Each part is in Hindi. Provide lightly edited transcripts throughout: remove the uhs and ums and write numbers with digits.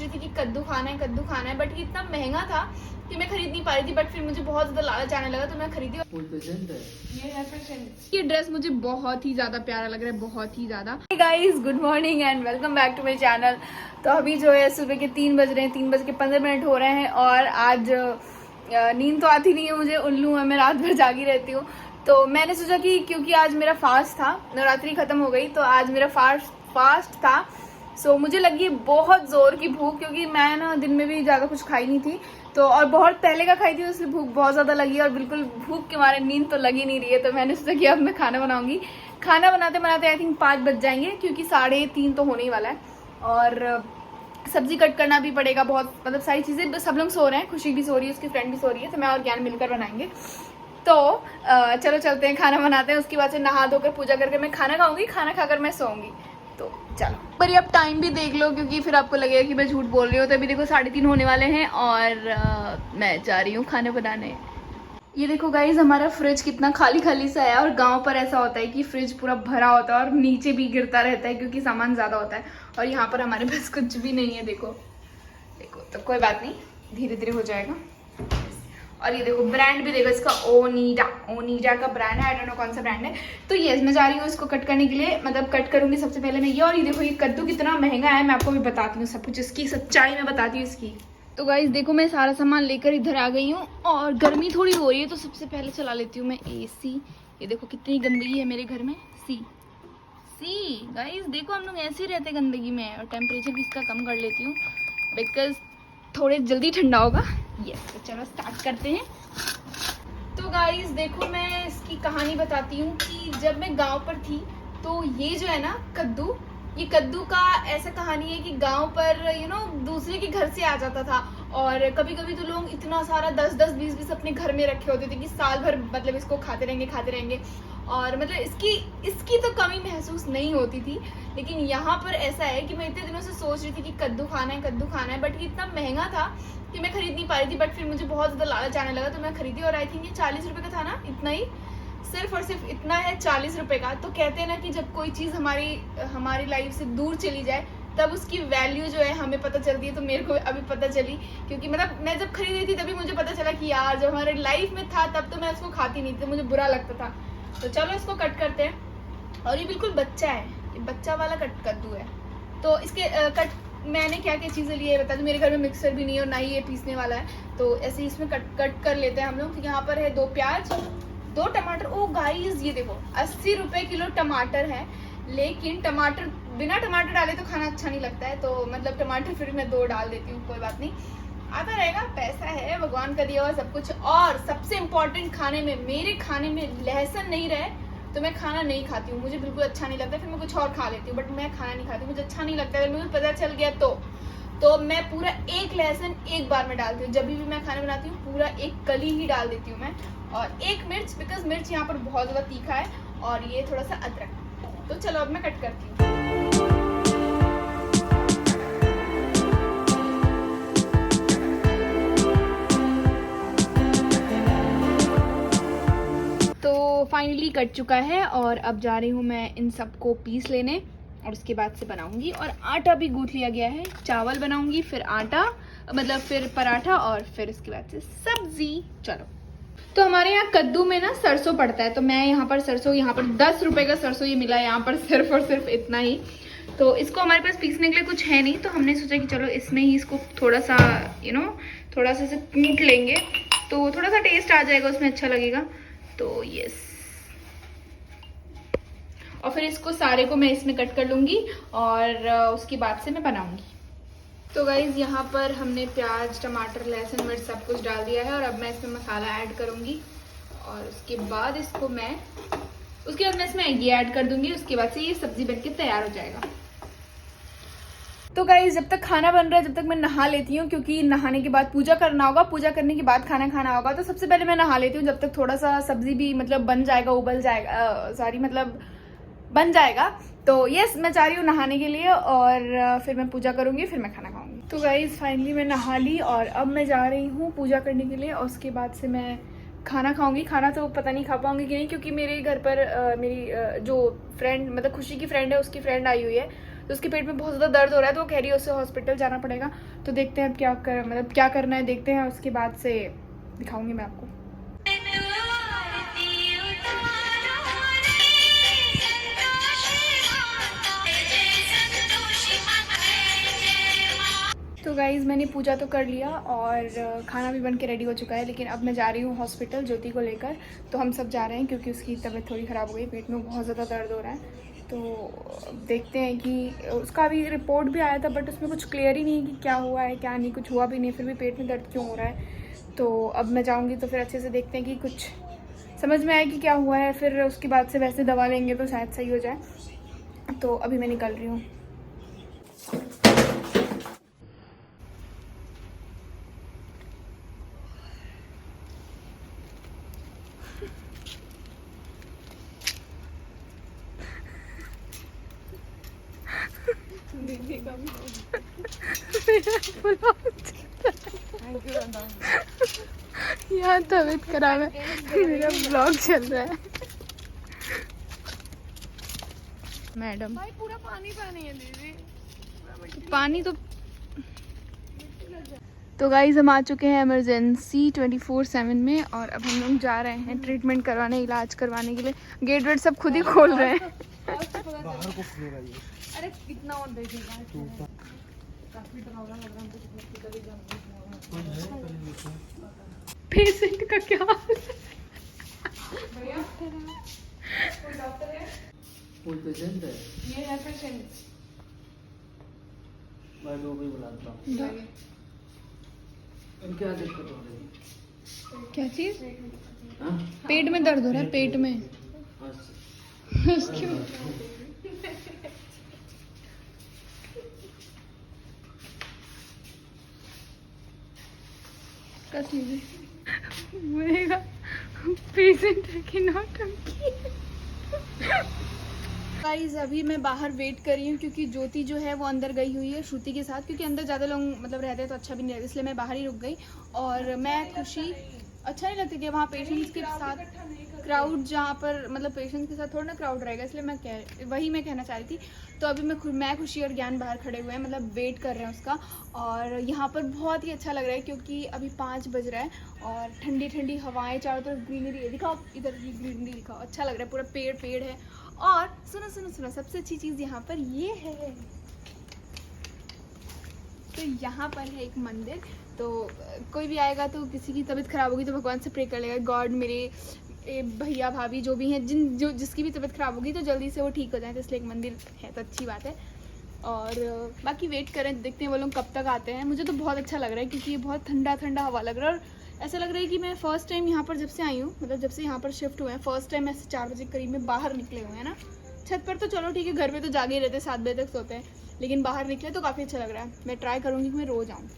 रही थी कि कद्दू खाना है, बट ये इतना महंगा था कि मैं खरीद नहीं पा रही थी। बट फिर मुझे बहुत ज्यादा लालच आने लगा तो मैं खरीदी। ये ड्रेस मुझे बहुत ही ज्यादा प्यारा लग रहा है, बहुत ही ज्यादा। Hey guys, good morning and welcome back to my channel. तो अभी जो है सुबह के 3 बज रहे हैं, 3:15 हो रहे हैं। और आज नींद तो आती नहीं है मुझे, उल्लू है मैं, रात भर जागी रहती हूँ। तो मैंने सोचा कि क्योंकि आज मेरा फास्ट था, नवरात्रि खत्म हो गई तो आज मेरा फास्ट था। सो मुझे लगी बहुत जोर की भूख, क्योंकि मैं ना दिन में भी ज़्यादा कुछ खाई नहीं थी तो, और बहुत पहले का खाई थी, इसलिए भूख बहुत ज़्यादा लगी और बिल्कुल भूख के मारे नींद तो लगी नहीं रही है। तो मैंने सोचा कि अब मैं खाना बनाऊंगी। खाना बनाते बनाते आई थिंक 5 बज जाएंगे, क्योंकि 3:30 तो होने ही वाला है। और सब्जी कट करना भी पड़ेगा, बहुत मतलब सारी चीज़ें। सब लोग सो रहे हैं, खुशी भी सो रही है, उसकी फ्रेंड भी सो रही है, तो मैं और ज्ञान मिलकर बनाएंगे। तो चलो चलते हैं, खाना बनाते हैं। उसके बाद से नहा धोकर पूजा करके मैं खाना खाऊंगी, खाना खाकर मैं सोऊंगी। तो चलो, पर अब टाइम भी देख लो, क्योंकि फिर आपको लगेगा कि मैं झूठ बोल रही हूँ। तो अभी देखो 3:30 होने वाले हैं और मैं जा रही हूँ खाना बनाने। ये देखो गाइज, हमारा फ्रिज कितना खाली खाली सा है। और गांव पर ऐसा होता है कि फ्रिज पूरा भरा होता है और नीचे भी गिरता रहता है, क्योंकि सामान ज़्यादा होता है। और यहाँ पर हमारे पास कुछ भी नहीं है। देखो देखो, तो कोई बात नहीं, धीरे धीरे हो जाएगा। और ये देखो ब्रांड भी देखो इसका, ओनिडा का ब्रांड है, आई डोंट नो कौन सा ब्रांड है। तो ये मैं जा रही हूँ इसको कट करने के लिए, मतलब कट करूंगी सबसे पहले मैं ये। और ये देखो ये कद्दू कितना महंगा है, मैं आपको भी बताती हूँ सब कुछ, इसकी सच्चाई मैं बताती हूँ इसकी। तो गाइस देखो, मैं सारा सामान लेकर इधर आ गई हूँ और गर्मी थोड़ी हो रही है, तो सबसे पहले चला लेती हूँ मैं AC। ये देखो कितनी गंदगी है मेरे घर में। सी गाइस देखो, हम लोग ऐसे ही रहते गंदगी में। और टेम्परेचर भी इसका कम कर लेती हूँ, बिकॉज थोड़े जल्दी ठंडा होगा। यस, तो चलो स्टार्ट करते हैं। तो गाइस देखो, मैं इसकी कहानी बताती हूँ कि जब मैं गांव पर थी तो ये जो है ना कद्दू, ये कद्दू का ऐसा कहानी है कि गांव पर दूसरे के घर से आ जाता था। और कभी कभी तो लोग इतना सारा 10-10, 20-20 अपने घर में रखे होते थे कि साल भर मतलब इसको खाते रहेंगे। और मतलब इसकी तो कमी महसूस नहीं होती थी। लेकिन यहाँ पर ऐसा है कि मैं इतने दिनों से सोच रही थी कि कद्दू खाना है, बट ये इतना महंगा था कि मैं खरीद नहीं पा रही थी। बट फिर मुझे बहुत ज़्यादा लालच आने लगा तो मैं खरीदी। और आई थिंक ये 40 रुपये का था ना, इतना ही, सिर्फ और सिर्फ इतना है, 40 रुपये का। तो कहते हैं ना कि जब कोई चीज़ हमारी लाइफ से दूर चली जाए तब उसकी वैल्यू जो है हमें पता चलती है। तो मेरे को अभी पता चली, क्योंकि मतलब मैं जब खरीद रही थी तभी मुझे पता चला कि यार जब हमारे लाइफ में था तब तो मैं उसको खाती नहीं थी, मुझे बुरा लगता था। तो चलो इसको कट करते हैं। और ये बिल्कुल बच्चा है, ये बच्चा वाला कद्दू है। तो इसके कट मैंने क्या क्या चीज़ें ली है बता दूँ। मेरे घर में मिक्सर भी नहीं है और ना ही ये पीसने वाला है, तो ऐसे ही इसमें कट कर लेते हैं हम लोग। यहाँ पर है 2 प्याज, 2 टमाटर। ओ गाइस ये देखो 80 रुपये किलो टमाटर है। लेकिन टमाटर, बिना टमाटर डाले तो खाना अच्छा नहीं लगता है, तो मतलब टमाटर फिर मैं 2 डाल देती हूँ, कोई बात नहीं, आता रहेगा, पैसा है, भगवान का दिया हुआ सब कुछ। और सबसे इम्पोर्टेंट, खाने में, मेरे खाने में लहसुन नहीं रहे तो मैं खाना नहीं खाती हूँ, मुझे बिल्कुल अच्छा नहीं लगता। फिर मैं कुछ और खा लेती हूँ, बट मैं खाना नहीं खाती, मुझे अच्छा नहीं लगता। अगर मुझे पता चल गया तो मैं पूरा 1 लहसुन एक बार में डालती हूँ। जब भी मैं खाना बनाती हूँ पूरा 1 कली ही डाल देती हूँ मैं। और 1 मिर्च, बिकॉज मिर्च यहाँ पर बहुत ज़्यादा तीखा है। और ये थोड़ा सा अदरक। तो चलो अब मैं कट करती हूँ। तो फाइनली कट चुका है और अब जा रही हूँ मैं इन सबको पीस लेने और उसके बाद से बनाऊंगी। और आटा भी गूंथ लिया गया है, चावल बनाऊंगी, फिर आटा, मतलब फिर पराठा, और फिर उसके बाद से सब्जी। चलो, तो हमारे यहाँ कद्दू में ना सरसों पड़ता है, तो मैं यहाँ पर सरसों, यहाँ पर 10 रुपये का सरसों ये मिला है, यहाँ पर सिर्फ और सिर्फ इतना ही। तो इसको हमारे पास पीसने के लिए कुछ है नहीं, तो हमने सोचा कि चलो इसमें ही इसको थोड़ा सा थोड़ा सा इसे कूट लेंगे, तो थोड़ा सा टेस्ट आ जाएगा उसमें, अच्छा लगेगा। तो यस, और फिर इसको सारे को मैं इसमें कट कर लूँगी और उसके बाद से मैं बनाऊँगी। तो गाइज़ यहाँ पर हमने प्याज, टमाटर, लहसुन, मिर्च सब कुछ डाल दिया है। और अब मैं इसमें मसाला ऐड करूँगी और उसके बाद मैं इसमें ये ऐड कर दूँगी। उसके बाद से ये सब्ज़ी बनके तैयार हो जाएगा। तो गाइस जब तक खाना बन रहा है, जब तक मैं नहा लेती हूँ, क्योंकि नहाने के बाद पूजा करना होगा, पूजा करने के बाद खाना खाना होगा। तो सबसे पहले मैं नहा लेती हूँ, जब तक थोड़ा सा सब्जी भी मतलब बन जाएगा, उबल जाएगा, मतलब बन जाएगा। तो यस, मैं जा रही हूँ नहाने के लिए और फिर मैं पूजा करूँगी, फिर मैं खाना खाऊंगी। तो गाइस फाइनली मैं नहा ली और अब मैं जा रही हूँ पूजा करने के लिए, और उसके बाद से मैं खाना खाऊंगी। खाना तो पता नहीं खा पाऊंगी कि नहीं, क्योंकि मेरे घर पर मेरी जो फ्रेंड, मतलब खुशी की फ्रेंड है, उसकी फ्रेंड आई हुई है। तो उसके पेट में बहुत ज़्यादा दर्द हो रहा है, तो वो कह रही है उसे हॉस्पिटल जाना पड़ेगा। तो देखते हैं अब क्या करना है, देखते हैं, उसके बाद से दिखाऊंगी मैं आपको। तो गाइज़ मैंने पूजा तो कर लिया और खाना भी बन के रेडी हो चुका है, लेकिन अब मैं जा रही हूँ हॉस्पिटल ज्योति को लेकर। तो हम सब जा रहे हैं क्योंकि उसकी तबीयत थोड़ी ख़राब हो गई, पेट में बहुत ज़्यादा दर्द हो रहा है। तो देखते हैं कि उसका अभी रिपोर्ट भी आया था, बट उसमें कुछ क्लियर ही नहीं कि क्या हुआ है क्या नहीं, कुछ हुआ भी नहीं, फिर भी पेट में दर्द क्यों हो रहा है। तो अब मैं जाऊँगी तो फिर अच्छे से देखते हैं कि कुछ समझ में आए कि क्या हुआ है, फिर उसके बाद से वैसे दवा लेंगे तो शायद सही हो जाए। तो अभी मैं निकल रही हूँ। यहाँ तबीयत खराब है, मेरा ब्लॉग चल रहा है। मैडम भाई पूरा पानी है दीदी, पानी तो गाइज हम आ चुके हैं इमरजेंसी 24/7 में, और अब हम लोग जा रहे हैं ट्रीटमेंट करवाने, इलाज करवाने के लिए। गेट वेट सब खुद ही खोल रहे हैं। बाहर को खुलेगा ये। अरे कितना और देखेगा, पेशेंट का क्या हाल है? कोई डॉक्टर है? कोई पेशेंट है? ये है पेशेंट। मैं लोग भी बुलाता हूँ। क्या दिक्कत हो रही है? क्या चीज? हाँ? पेट में दर्द हो रहा है, पेट में। अच्छा। उसके बोलेगा पेशेंट है कि नौटंकी। गाइस अभी मैं बाहर वेट कर रही हूँ क्योंकि ज्योति जो है वो अंदर गई हुई है श्रुति के साथ, क्योंकि अंदर ज़्यादा लोग मतलब रहते हैं तो अच्छा भी नहीं लगता, इसलिए मैं बाहर ही रुक गई। और मैं खुशी अच्छा नहीं लगता कि वहाँ पेशेंट्स के साथ क्राउड, जहाँ पर मतलब पेशेंट्स के साथ थोड़ा ना क्राउड रहेगा, इसलिए मैं कहना चाह रही थी। तो अभी मैं खुशी और ज्ञान बाहर खड़े हुए हैं, मतलब वेट कर रहे हैं उसका। और यहाँ पर बहुत ही अच्छा लग रहा है क्योंकि अभी 5 बज रहा है और ठंडी ठंडी हवाएं, चारों तरफ ग्रीनरी है। दिखाओ इधर की ग्रीनरी दिखाओ, अच्छा लग रहा है, पूरा पेड़ है। और सुनो सुनो सुनो, सबसे अच्छी चीज़ यहाँ पर ये है, तो यहाँ पर है एक मंदिर। तो कोई भी आएगा तो किसी की तबीयत ख़राब होगी तो भगवान से प्रे कर लेगा, गॉड मेरे भैया भाभी जो भी हैं जिसकी भी तबीयत ख़राब होगी तो जल्दी से वो ठीक हो जाए, तो इसलिए एक मंदिर है तो अच्छी बात है। और बाकी वेट करें, देखते हैं वो लोग कब तक आते हैं। मुझे तो बहुत अच्छा लग रहा है क्योंकि ये बहुत ठंडा ठंडा हवा लग रहा है, और ऐसा लग रहा है कि मैं फ़र्स्ट टाइम यहाँ पर जब से आई हूँ, मतलब जब से यहाँ पर शिफ्ट हुए हैं, फ़र्स्ट टाइम ऐसे 4 बजे करीब में बाहर निकले हुए हैं ना। छत पर तो चलो ठीक है, घर पे तो जागे ही रहते, 7 बजे तक सोते हैं, लेकिन बाहर निकले तो काफ़ी अच्छा लग रहा है। मैं ट्राई करूँगी कि मैं रोज़ आऊँ।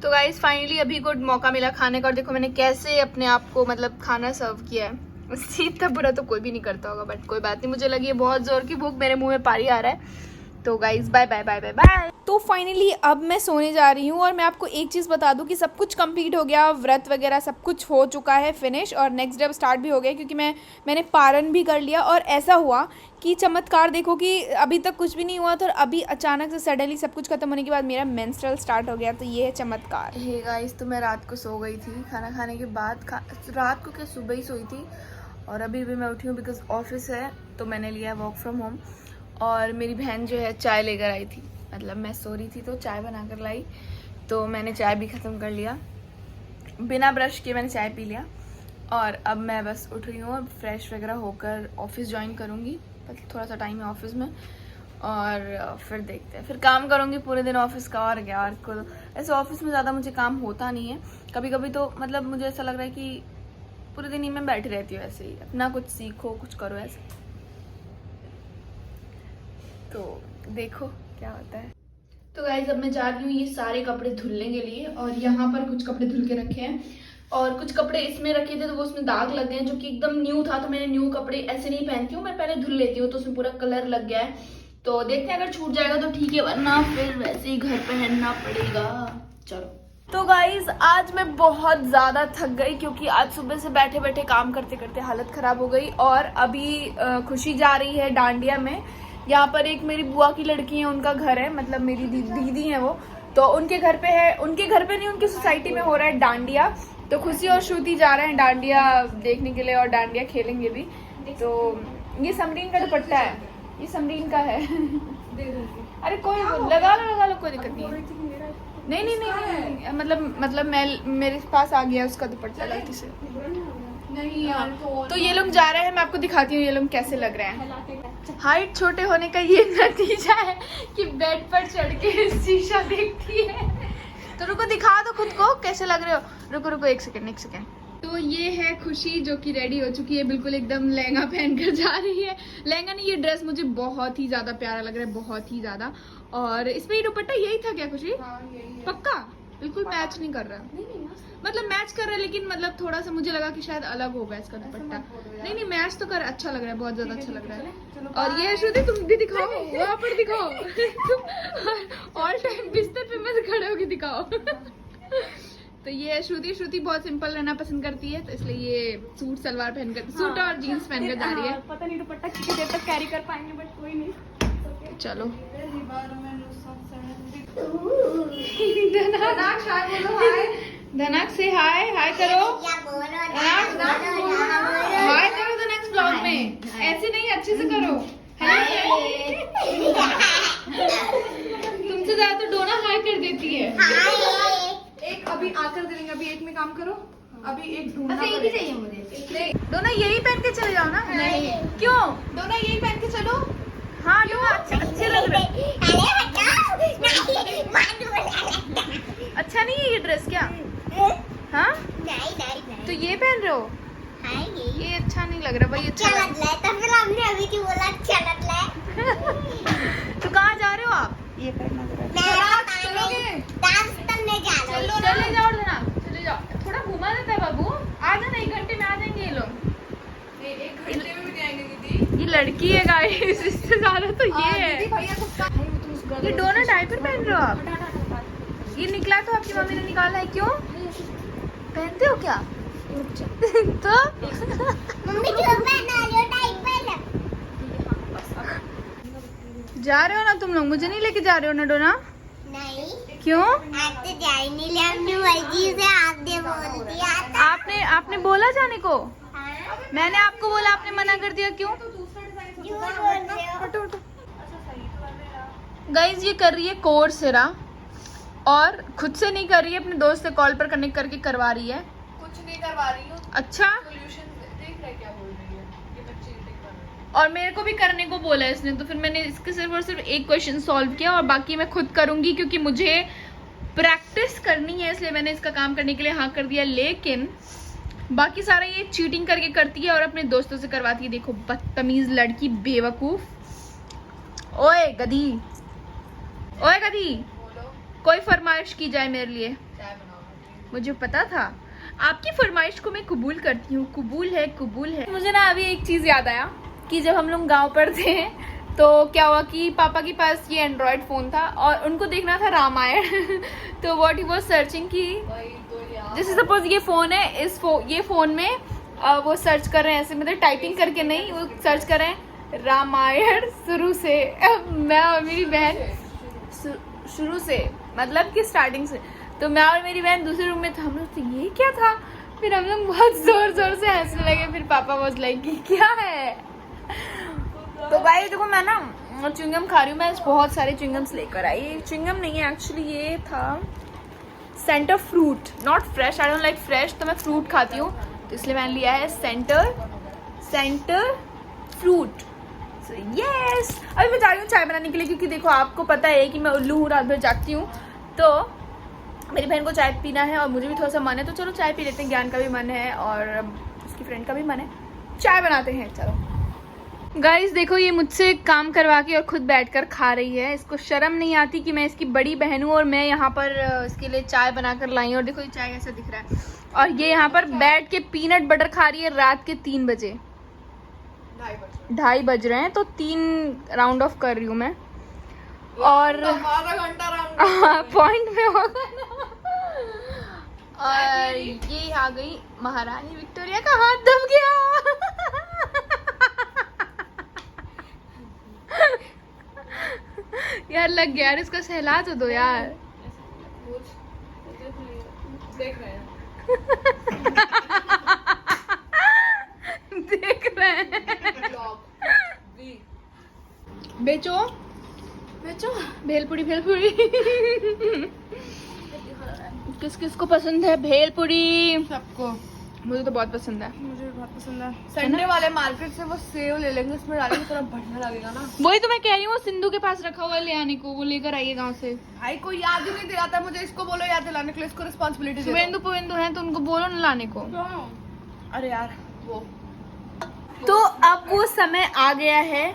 तो गाइस फाइनली अभी को मौका मिला खाने का, और देखो मैंने कैसे अपने आप को मतलब खाना सर्व किया है। उससे इतना बुरा तो कोई भी नहीं करता होगा, बट कोई बात नहीं, मुझे लगी है बहुत ज़ोर की भूख, मेरे मुंह में पानी आ रहा है। तो guys bye bye bye bye bye. तो फाइनली अब मैं सोने जा रही हूँ, और मैं आपको एक चीज़ बता दूँ कि सब कुछ कंप्लीट हो गया, व्रत वगैरह सब कुछ हो चुका है फिनिश, और नेक्स्ट डे स्टार्ट भी हो गया क्योंकि मैंने पारण भी कर लिया। और ऐसा हुआ कि चमत्कार देखो कि अभी तक कुछ भी नहीं हुआ था, और अभी अचानक से सडनली सब कुछ खत्म होने के बाद मेरा मेंस्ट्रुअल स्टार्ट हो गया। तो ये है चमत्कार। हे गाइस, तो मैं रात को सो गई थी, खाना खाने के बाद रात को क्या सुबह ही सोई थी, और अभी भी मैं उठी हूँ बिकॉज ऑफिस है, तो मैंने लिया वर्क फ्रॉम होम। और मेरी बहन जो है चाय लेकर आई थी, मतलब मैं सो रही थी तो चाय बना कर लाई, तो मैंने चाय भी ख़त्म कर लिया, बिना ब्रश किए मैंने चाय पी लिया। और अब मैं बस उठ रही हूँ और फ्रेश वगैरह होकर ऑफिस ज्वाइन करूँगी, थोड़ा सा टाइम है ऑफिस में, और फिर देखते हैं, फिर काम करूँगी पूरे दिन ऑफिस का। और क्या, और ऐसे ऑफिस में ज़्यादा मुझे काम होता नहीं है, कभी कभी तो मतलब मुझे ऐसा लग रहा है कि पूरे दिन ही मैं बैठी रहती हूँ ऐसे ही, अपना कुछ सीखो कुछ करो ऐसे। तो देखो क्या होता है। तो गाइज अब मैं जा रही हूँ ये सारे कपड़े धुलने के लिए, और यहाँ पर कुछ कपड़े धुल के रखे हैं, और कुछ कपड़े इसमें रखे थे तो वो उसमें दाग लग गए हैं, जो कि एकदम न्यू था, तो मैंने न्यू कपड़े ऐसे नहीं पहनती हूँ, मैं पहले धुल लेती हूँ, तो उसमें पूरा कलर लग गया है। तो देखते हैं अगर छूट जाएगा तो ठीक है, वरना फिर वैसे ही घर पहनना पड़ेगा। चलो तो गाइज आज मैं बहुत ज़्यादा थक गई क्योंकि आज सुबह से बैठे बैठे काम करते करते हालत ख़राब हो गई। और अभी खुशी जा रही है डांडिया में, यहाँ पर एक मेरी बुआ की लड़की है, उनका घर है, मतलब मेरी दीदी है वो, तो उनके घर पे है, उनके घर पे नहीं उनकी सोसाइटी में हो रहा है डांडिया। तो खुशी और श्रुति जा रहे हैं डांडिया देखने के लिए और डांडिया खेलेंगे भी। तो ये समरीन का दुपट्टा है, ये समरीन का है। अरे कोई लगा लो कोई दिक्कत नहीं है। नहीं, मतलब मैं मेरे पास आ गया उसका दुपट्टा गलती से। नहीं यार, तो ये लोग जा रहे हैं, मैं आपको दिखाती हूँ ये लोग कैसे लग रहे हैं। हाइट छोटे होने का ये नतीजा है कि बेड पर चढ़ के शीशा देखती है। तो रुको दिखा दो खुद को कैसे लग रहे हो। रुको एक सेकेंड। तो ये है खुशी जो कि रेडी हो चुकी है, बिल्कुल एकदम लहंगा पहन कर जा रही है। लहंगा नहीं, ये ड्रेस मुझे बहुत ही ज्यादा प्यारा लग रहा है, बहुत ही ज्यादा। और इसमें ये दुपट्टा यही था क्या खुशी? पक्का बिल्कुल मैच नहीं कर रहा। मतलब मैच कर रहा है लेकिन मतलब थोड़ा सा मुझे लगा कि शायद अलग होगा इसका दुपट्टा। नहीं मैच तो कर, अच्छा लग रहा है, बहुत ज्यादा अच्छा लग रहा है। और ये श्रुति तुम भी दिखाओ, वहाँ पर दिखाओ। तुम ऑल टाइम बिस्तर पे मत खड़े होके दिखाओ। तो ये श्रुति बहुत सिंपल रहना पसंद करती है, तो इसलिए ये सूट सलवार पहनकर, सूट और जीन्स पहनकर जा रही है। पता नहीं दुपट्टा कितनी देर तक कैरी कर पाएंगे, बट कोई नहीं। चलो धनक से हाय करो, हाय करो द नेक्स्ट ब्लॉग में। ऐसे नहीं, अच्छे से करो। तुमसे ज्यादा तो डोना हाय कर देती है। एक अभी आकर देंगे, अभी एक में काम करो, अभी एक ढूंढना चाहिए मुझे। डोना यही पहन के चले जाओ ना। नहीं क्यों? डोना यही पहन के चलो। हाँ डोना अच्छे लग रहे। अच्छा नहीं है ये ड्रेस क्या? हाँ तो ये पहन रहे हो? ये अच्छा नहीं लग रहा भाई। अच्छा लग रहा है तो फिर हमने अभी क्यों बोला अच्छा लग रहा है? तो कहाँ जा रहे हो आप? ये पहनना चले जाओ ना, चले जाओ। थोड़ा घुमा देता है बाबू, आ जाना, 1 घंटे में आ जाएंगे ये लोग। 1 घंटे में भी नहीं आएंगे दीदी। ये लड़की है गाइस, इससे ज्यादा तो ये है। ये डोना डायपर पहन रहे हो आप? ये निकला तो आपकी मम्मी ने निकाला है, क्यों पहनते हो क्या? तो मम्मी क्यों पहना रही हो डायपर? जा रहे हो ना तुम लोग? मुझे नहीं लेके जा रहे हो ना डोना? नहीं, क्यों? आज तो जा ही नहीं लिया, अपनी मर्जी से आपने बोल दिया। आपने बोला जाने को? हाँ? मैंने आपको बोला, आपने मना कर दिया, क्यों? झूठ बोल रहे हो। गाइज ये कर रही है कोर्सेरा और खुद से नहीं कर रही है, अपने दोस्त से कॉल पर कनेक्ट करके करवा रही है। कुछ नहीं करवा रही हूँ, अच्छा, सोल्यूशन देख रहे क्या बोल रही है ये बच्ची चीटिंग कर रही है। और मेरे को भी करने को बोला इसने, तो फिर मैंने इसके सिर्फ और सिर्फ एक क्वेश्चन सॉल्व किया और बाकी मैं खुद करूंगी क्योंकि मुझे प्रैक्टिस करनी है, इसलिए मैंने इसका काम करने के लिए हाँ कर दिया। लेकिन बाकी सारा ये चीटिंग करके करती है और अपने दोस्तों से करवाती है। देखो बदतमीज लड़की, बेवकूफ। ओए गधी, ओए गधी, कोई फरमाइश की जाए मेरे लिए? चाय बनाओ। मुझे पता था आपकी फरमाइश को मैं कबूल करती हूँ। कबूल है। मुझे ना अभी एक चीज याद आया कि जब हम लोग गांव पर थे तो क्या हुआ कि पापा के पास ये एंड्रॉयड फोन था और उनको देखना था रामायण। तो व्हाट ही वाज सर्चिंग की, जैसे सपोज ये फोन है, ये फोन में वो सर्च कर रहे हैं ऐसे, मतलब टाइपिंग करके नहीं, वो सर्च कर रहे हैं रामायण शुरू से। मैं और मेरी बहन शुरू से मतलब कि स्टार्टिंग से, तो मैं और मेरी बहन दूसरे रूम में था। हम लोग तो ये क्या था, फिर हम लोग बहुत जोर जोर से हंसने लगे। फिर पापा वाज लाइक कि क्या है। तो भाई देखो मैं ना च्युइंगम खा रही हूँ, मैं बहुत सारे च्युइंगम्स लेकर आई। च्युइंगम नहीं है एक्चुअली, ये था centre fruit, not fresh, I don't like fresh, तो मैं फ्रूट खाती हूँ तो इसलिए मैंने लिया है सेंटर फ्रूट। यस, अभी मैं जा रही हूँ चाय बनाने के लिए क्योंकि देखो आपको पता है कि मैं उल्लू हूँ, रात भर जागती हूँ। तो मेरी बहन को चाय पीना है और मुझे भी थोड़ा सा मन है, तो चलो चाय पी लेते हैं। ज्ञान का भी मन है और उसकी फ्रेंड का भी मन है, चाय बनाते हैं। चलो गाइस देखो ये मुझसे काम करवा के और खुद बैठकर खा रही है। इसको शर्म नहीं आती कि मैं इसकी बड़ी बहन हूँ और मैं यहाँ पर इसके लिए चाय बनाकर लाई हूँ। और देखो ये चाय कैसा दिख रहा है। और ये यहाँ पर बैठ के पीनट बटर खा रही है रात के 3 बजे, 2:30 बज रहे हैं, तो 3 राउंड ऑफ कर रही हूँ मैं और आधा घंटा राउंड पॉइंट में होगा ना। और ये आ गई महारानी विक्टोरिया का हाथ दब गया। यार लग गया यार, इसको सहला तो दो यार। देख रहे हैं। देख रहे हैं। बेचो बेचो। भेलपुरी भेलपुरी। किस किस को पसंद है भेलपुरी? सबको। मुझे तो बहुत पसंद है। मुझे भी बहुत पसंद है। संडे वाले मार्केट से वो सेव ले लेंगे, उसमें डालेंगे, थोड़ा बढ़िया लगेगा ना। वही तो मैं कह रही हूँ, सिंधु के पास रखा हुआ है ले आने को, वो लेकर आइए गाँव से। भाई कोई याद ही नहीं दिलाता मुझे, इसको बोलो याद दिलाने के लिए, इसको रिस्पॉन्सिबिलिटी दे शुभेंदु पुवेंदु है तो उनको बोलो न लाने को। दो। अरे यार वो तो अब वो समय आ गया है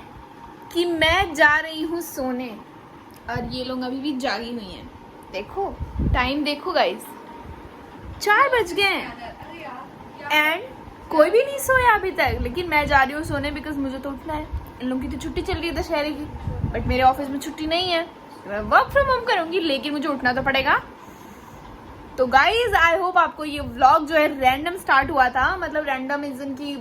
कि मैं जा रही हूँ सोने, और ये लोग अभी भी जागी हुई हैं। देखो टाइम, देखो गाइस, 4 बज गए हैं एंड कोई भी नहीं सोया अभी तक, लेकिन मैं जा रही हूँ सोने बिकॉज मुझे तो उठना है। इन लोगों की तो छुट्टी चल रही है दशहरे की, बट मेरे ऑफिस में छुट्टी नहीं है, मैं वर्क फ्रॉम होम करूंगी, लेकिन मुझे उठना तो पड़ेगा। तो गाइज आई होप आपको ये व्लॉग जो है रैंडम स्टार्ट हुआ था, मतलब रैंडम इज़न की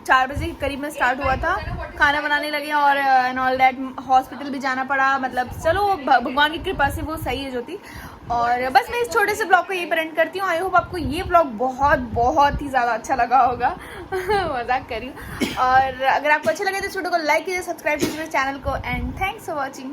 4 बजे के करीब में स्टार्ट हुआ था, खाना बनाने लगे और एंड ऑल दैट, हॉस्पिटल भी जाना पड़ा, मतलब चलो भगवान की कृपा से वो सही है जो थी। और बस मैं इस छोटे से ब्लॉग को यही पर एंड करती हूँ। आई होप आपको ये ब्लॉग बहुत बहुत ही ज़्यादा अच्छा लगा होगा। मजाक कर रही हूँ। और अगर आपको अच्छा लगे तो इस वीडियो को लाइक कीजिए, सब्सक्राइब कीजिए मेरे चैनल को, एंड थैंक्स फॉर वॉचिंग।